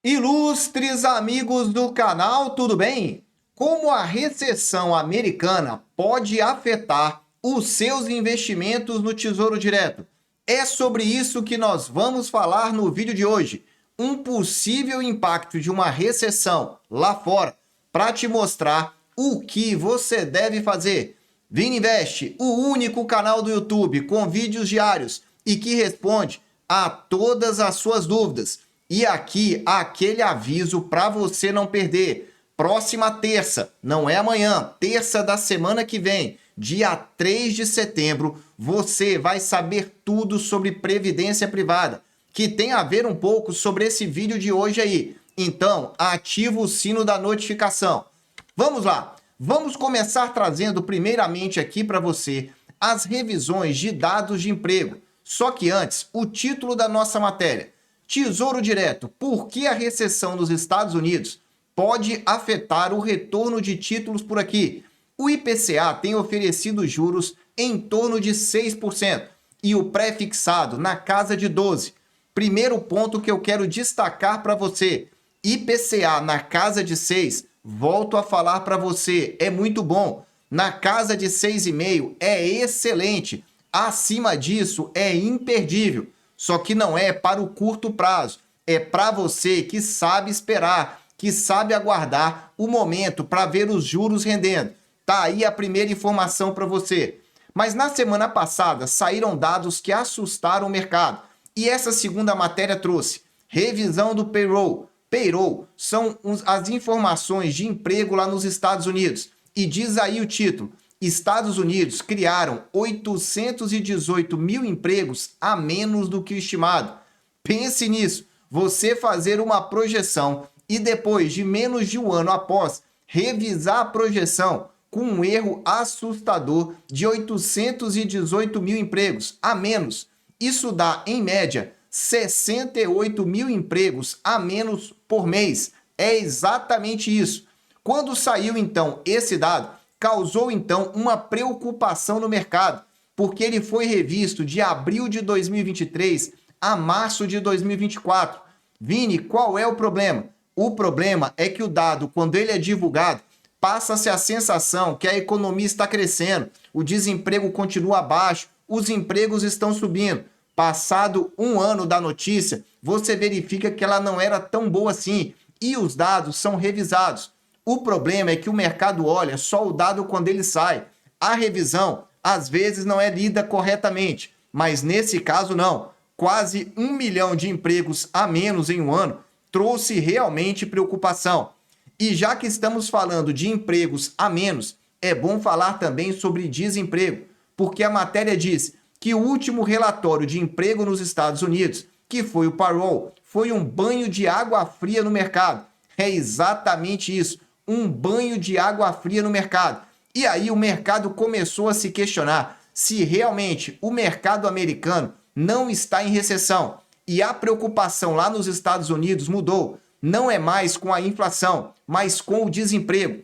Ilustres amigos do canal, tudo bem? Como a recessão americana pode afetar os seus investimentos no Tesouro Direto? É sobre isso que nós vamos falar no vídeo de hoje. Um possível impacto de uma recessão lá fora para te mostrar o que você deve fazer. Vini Invest, o único canal do YouTube com vídeos diários e que responde a todas as suas dúvidas. E aqui, aquele aviso para você não perder. Próxima terça, não é amanhã, terça da semana que vem, dia 3 de setembro, você vai saber tudo sobre previdência privada, que tem a ver um pouco sobre esse vídeo de hoje aí. Então, ativa o sino da notificação. Vamos lá, vamos começar trazendo primeiramente aqui para você as revisões de dados de emprego. Só que antes, o título da nossa matéria. Tesouro Direto, por que a recessão nos Estados Unidos pode afetar o retorno de títulos por aqui? O IPCA tem oferecido juros em torno de 6% e o pré-fixado na casa de 12%. Primeiro ponto que eu quero destacar para você, IPCA na casa de 6%, volto a falar para você, é muito bom. Na casa de 6,5% é excelente, acima disso é imperdível. Só que não é para o curto prazo, é para você que sabe esperar, que sabe aguardar o momento para ver os juros rendendo. Tá aí a primeira informação para você. Mas na semana passada saíram dados que assustaram o mercado. E essa segunda matéria trouxe revisão do payroll. Payroll são as informações de emprego lá nos Estados Unidos. E diz aí o título: Estados Unidos criaram 818 mil empregos a menos do que o estimado. Pense nisso, você fazer uma projeção e depois de menos de um ano após, revisar a projeção com um erro assustador de 818 mil empregos a menos. Isso dá, em média, 68 mil empregos a menos por mês. É exatamente isso. Quando saiu, então, esse dado, causou, então, uma preocupação no mercado, porque ele foi revisto de abril de 2023 a março de 2024. Vini, qual é o problema? O problema é que o dado, quando ele é divulgado, passa-se a sensação que a economia está crescendo, o desemprego continua baixo, os empregos estão subindo. Passado um ano da notícia, você verifica que ela não era tão boa assim e os dados são revisados. O problema é que o mercado olha só o dado quando ele sai. A revisão, às vezes, não é lida corretamente, mas nesse caso não. Quase 1 milhão de empregos a menos em um ano trouxe realmente preocupação. E já que estamos falando de empregos a menos, é bom falar também sobre desemprego, porque a matéria diz que o último relatório de emprego nos Estados Unidos, que foi o payroll, foi um banho de água fria no mercado. É exatamente isso. Um banho de água fria no mercado. E aí o mercado começou a se questionar se realmente o mercado americano não está em recessão. E a preocupação lá nos Estados Unidos mudou. Não é mais com a inflação, mas com o desemprego.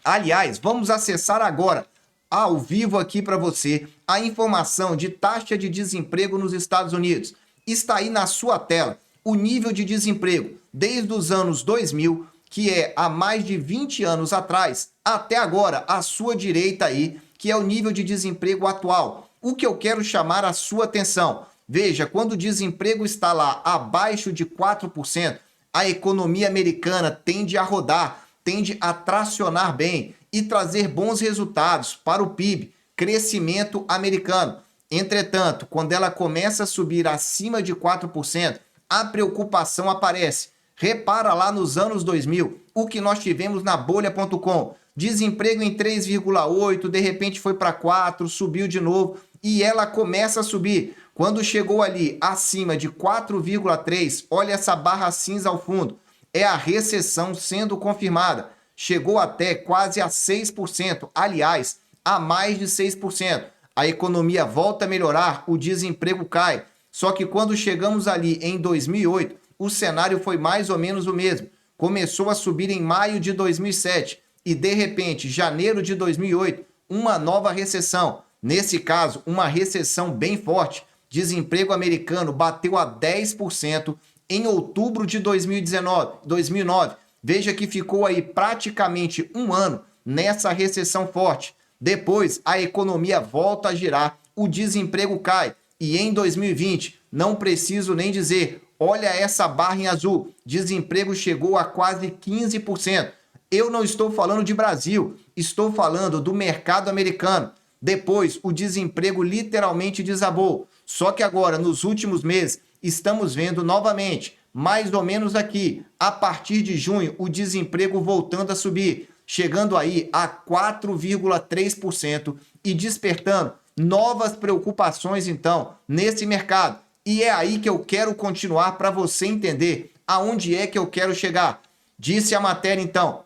Aliás, vamos acessar agora, ao vivo aqui para você, a informação de taxa de desemprego nos Estados Unidos. Está aí na sua tela o nível de desemprego desde os anos 2000, que é há mais de 20 anos atrás, até agora, à sua direita aí, que é o nível de desemprego atual. O que eu quero chamar a sua atenção, veja, quando o desemprego está lá abaixo de 4%, a economia americana tende a rodar, tende a tracionar bem e trazer bons resultados para o PIB, crescimento americano. Entretanto, quando ela começa a subir acima de 4%, a preocupação aparece. Repara lá nos anos 2000, o que nós tivemos na bolha.com. Desemprego em 3,8, de repente foi para 4, subiu de novo e ela começa a subir. Quando chegou ali acima de 4,3, olha essa barra cinza ao fundo, é a recessão sendo confirmada. Chegou até quase a 6%, aliás, a mais de 6%. A economia volta a melhorar, o desemprego cai. Só que quando chegamos ali em 2008, o cenário foi mais ou menos o mesmo. Começou a subir em maio de 2007 e, de repente, janeiro de 2008, uma nova recessão. Nesse caso, uma recessão bem forte. Desemprego americano bateu a 10% em outubro de 2009. Veja que ficou aí praticamente um ano nessa recessão forte. Depois, a economia volta a girar, o desemprego cai. E em 2020, não preciso nem dizer, olha essa barra em azul, desemprego chegou a quase 15%. Eu não estou falando de Brasil, estou falando do mercado americano. Depois, o desemprego literalmente desabou. Só que agora, nos últimos meses, estamos vendo novamente, mais ou menos aqui, a partir de junho, o desemprego voltando a subir, chegando aí a 4,3% e despertando novas preocupações, então, nesse mercado. E é aí que eu quero continuar para você entender aonde é que eu quero chegar. Disse a matéria, então,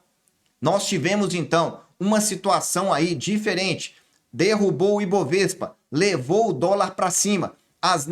nós tivemos, então, uma situação aí diferente. Derrubou o Ibovespa, levou o dólar para cima. As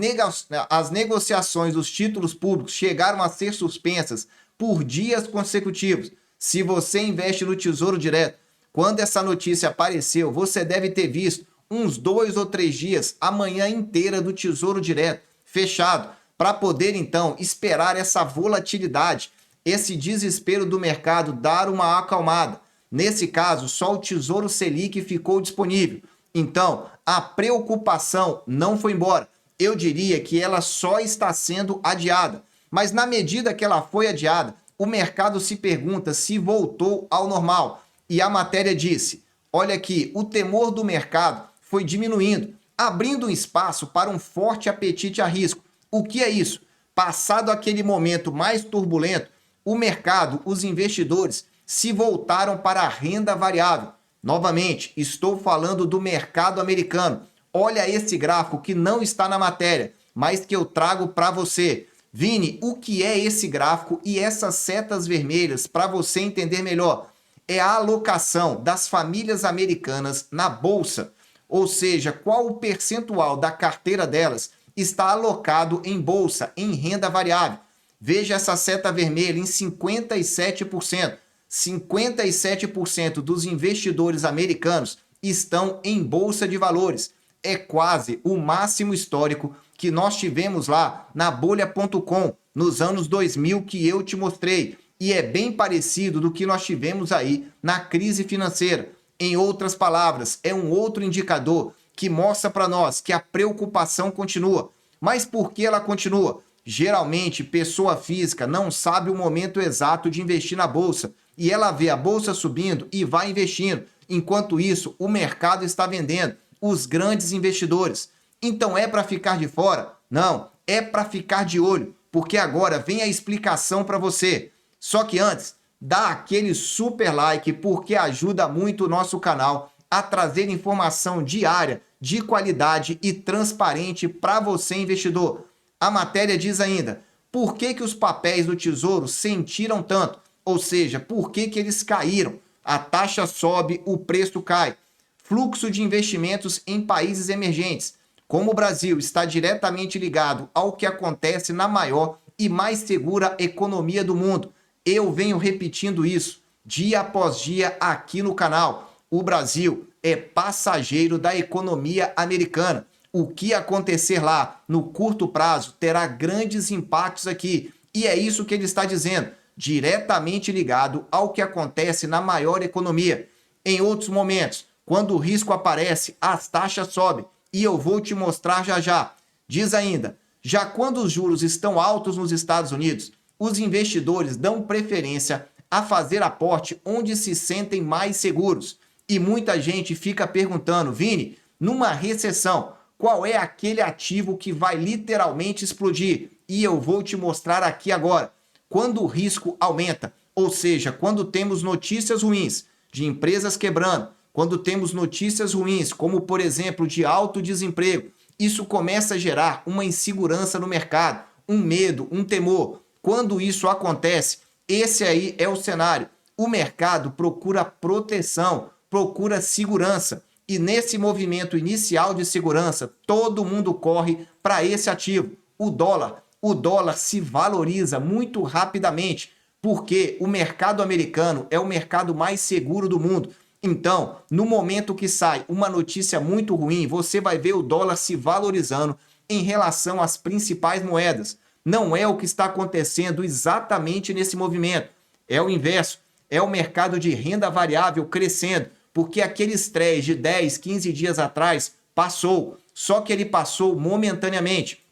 negociações dos títulos públicos chegaram a ser suspensas por dias consecutivos. Se você investe no Tesouro Direto, quando essa notícia apareceu, você deve ter visto uns 2 ou 3 dias, a manhã inteira do Tesouro Direto fechado, para poder então esperar essa volatilidade, esse desespero do mercado dar uma acalmada. Nesse caso, só o Tesouro Selic ficou disponível. Então, a preocupação não foi embora. Eu diria que ela só está sendo adiada. Mas na medida que ela foi adiada, o mercado se pergunta se voltou ao normal. E a matéria disse, olha aqui, o temor do mercado foi diminuindo, abrindo um espaço para um forte apetite a risco. O que é isso? Passado aquele momento mais turbulento, o mercado, os investidores, se voltaram para a renda variável. Novamente, estou falando do mercado americano. Olha esse gráfico que não está na matéria, mas que eu trago para você. Vini, o que é esse gráfico e essas setas vermelhas para você entender melhor? É a alocação das famílias americanas na bolsa, ou seja, qual o percentual da carteira delas está alocado em bolsa, em renda variável. Veja essa seta vermelha em 57%. 57% dos investidores americanos estão em bolsa de valores. É quase o máximo histórico que nós tivemos lá na bolha.com nos anos 2000 que eu te mostrei. E é bem parecido do que nós tivemos aí na crise financeira. Em outras palavras, é um outro indicador que mostra para nós que a preocupação continua. Mas por que ela continua? Geralmente, pessoa física não sabe o momento exato de investir na bolsa e ela vê a bolsa subindo e vai investindo. Enquanto isso, o mercado está vendendo, os grandes investidores. Então é para ficar de fora? Não, é para ficar de olho, porque agora vem a explicação para você. Só que antes, dá aquele super like, porque ajuda muito o nosso canal a trazer informação diária, de qualidade e transparente para você, investidor. A matéria diz ainda, por que os papéis do Tesouro sentiram tanto? Ou seja, por que eles caíram? A taxa sobe, o preço cai. Fluxo de investimentos em países emergentes. Como o Brasil está diretamente ligado ao que acontece na maior e mais segura economia do mundo, eu venho repetindo isso dia após dia aqui no canal. O Brasil é passageiro da economia americana. O que acontecer lá no curto prazo terá grandes impactos aqui. E é isso que ele está dizendo, diretamente ligado ao que acontece na maior economia. Em outros momentos, quando o risco aparece, as taxas sobem. E eu vou te mostrar já já. Diz ainda, já quando os juros estão altos nos Estados Unidos, os investidores dão preferência a fazer aporte onde se sentem mais seguros. E muita gente fica perguntando, Vini, numa recessão, qual é aquele ativo que vai literalmente explodir? E eu vou te mostrar aqui agora. Quando o risco aumenta, ou seja, quando temos notícias ruins de empresas quebrando, quando temos notícias ruins, como por exemplo de alto desemprego, isso começa a gerar uma insegurança no mercado, um medo, um temor. Quando isso acontece, esse aí é o cenário. O mercado procura proteção, procura segurança. E nesse movimento inicial de segurança, todo mundo corre para esse ativo, o dólar. O dólar se valoriza muito rapidamente, porque o mercado americano é o mercado mais seguro do mundo. Então, no momento que sai uma notícia muito ruim, você vai ver o dólar se valorizando em relação às principais moedas. Não é o que está acontecendo exatamente nesse movimento. É o inverso. É o mercado de renda variável crescendo, porque aquele estresse de 10, 15 dias atrás passou, só que ele passou momentaneamente.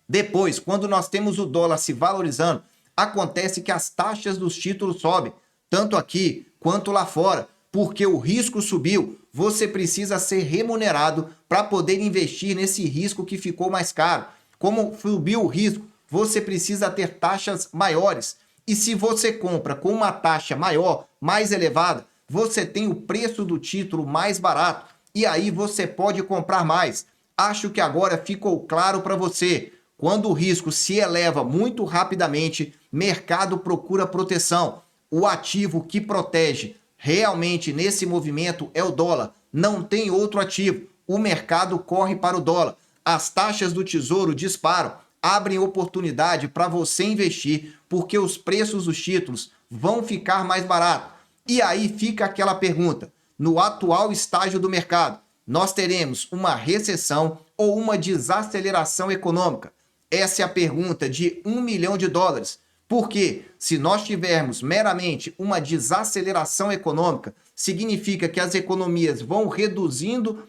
Depois, quando nós temos o dólar se valorizando, acontece que as taxas dos títulos sobem, tanto aqui quanto lá fora, porque o risco subiu. Você precisa ser remunerado para poder investir nesse risco que ficou mais caro. Como subiu o risco, você precisa ter taxas maiores. E se você compra com uma taxa maior, mais elevada, você tem o preço do título mais barato e aí você pode comprar mais. Acho que agora ficou claro para você. Quando o risco se eleva muito rapidamente, mercado procura proteção. O ativo que protege realmente nesse movimento é o dólar. Não tem outro ativo. O mercado corre para o dólar. As taxas do Tesouro disparam, abrem oportunidade para você investir, porque os preços dos títulos vão ficar mais baratos. E aí fica aquela pergunta: no atual estágio do mercado, nós teremos uma recessão ou uma desaceleração econômica? Essa é a pergunta de $1 milhão. Porque se nós tivermos meramente uma desaceleração econômica, significa que as economias vão reduzindo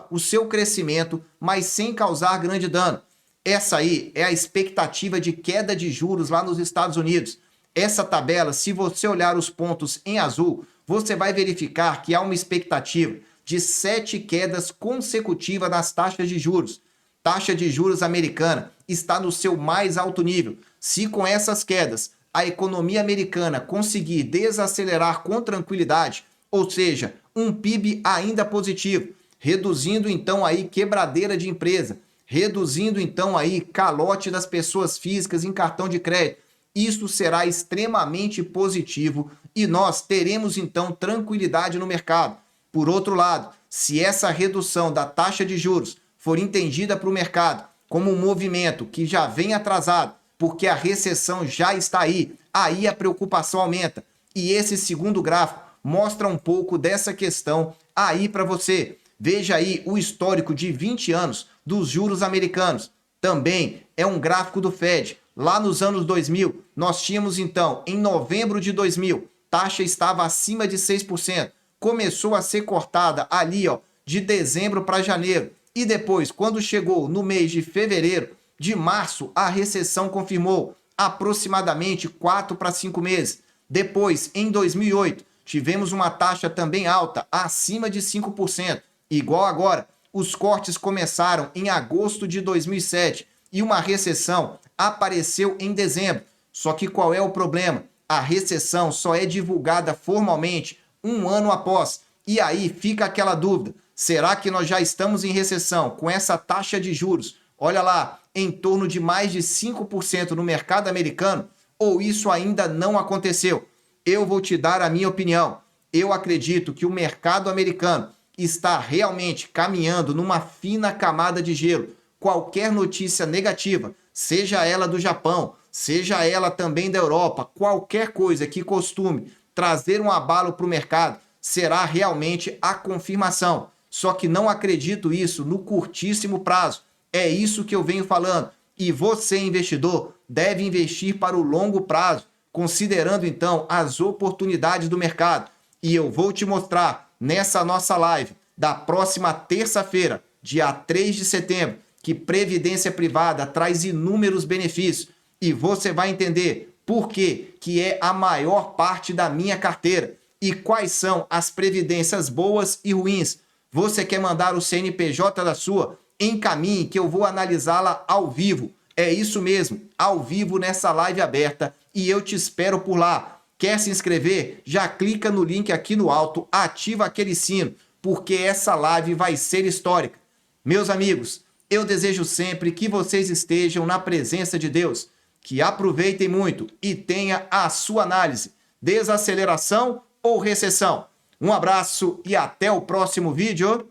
o seu crescimento, mas sem causar grande dano. Essa aí é a expectativa de queda de juros lá nos Estados Unidos. Essa tabela, se você olhar os pontos em azul, você vai verificar que há uma expectativa de 7 quedas consecutivas nas taxas de juros. Taxa de juros americana está no seu mais alto nível. Se com essas quedas a economia americana conseguir desacelerar com tranquilidade, ou seja, um PIB ainda positivo, reduzindo então aí quebradeira de empresa, reduzindo então aí calote das pessoas físicas em cartão de crédito, isso será extremamente positivo e nós teremos então tranquilidade no mercado. Por outro lado, se essa redução da taxa de juros for entendida para o mercado como um movimento que já vem atrasado, porque a recessão já está aí a preocupação aumenta. E esse segundo gráfico mostra um pouco dessa questão aí para você. Veja aí o histórico de 20 anos dos juros americanos. Também é um gráfico do Fed. Lá nos anos 2000, nós tínhamos então, em novembro de 2000, taxa estava acima de 6%. Começou a ser cortada ali, ó, de dezembro para janeiro. E depois, quando chegou no mês de fevereiro, de março, a recessão confirmou aproximadamente 4 para 5 meses. Depois, em 2008, tivemos uma taxa também alta, acima de 5%. Igual agora, os cortes começaram em agosto de 2007 e uma recessão apareceu em dezembro. Só que qual é o problema? A recessão só é divulgada formalmente um ano após. E aí fica aquela dúvida: será que nós já estamos em recessão com essa taxa de juros? Olha lá, em torno de mais de 5% no mercado americano, ou isso ainda não aconteceu? Eu vou te dar a minha opinião. Eu acredito que o mercado americano está realmente caminhando numa fina camada de gelo. Qualquer notícia negativa, seja ela do Japão, seja ela também da Europa, qualquer coisa que costume trazer um abalo para o mercado, será realmente a confirmação. Só que não acredito isso no curtíssimo prazo. É isso que eu venho falando. E você, investidor, deve investir para o longo prazo, considerando então as oportunidades do mercado. E eu vou te mostrar nessa nossa live da próxima terça-feira, dia 3 de setembro, que previdência privada traz inúmeros benefícios. E você vai entender por que é a maior parte da minha carteira e quais são as previdências boas e ruins. Você quer mandar o CNPJ da sua? Encaminhe que eu vou analisá-la ao vivo. É isso mesmo, ao vivo nessa live aberta e eu te espero por lá. Quer se inscrever? Já clica no link aqui no alto, ativa aquele sino, porque essa live vai ser histórica. Meus amigos, eu desejo sempre que vocês estejam na presença de Deus, que aproveitem muito e tenha a sua análise. Desaceleração ou recessão? Um abraço e até o próximo vídeo.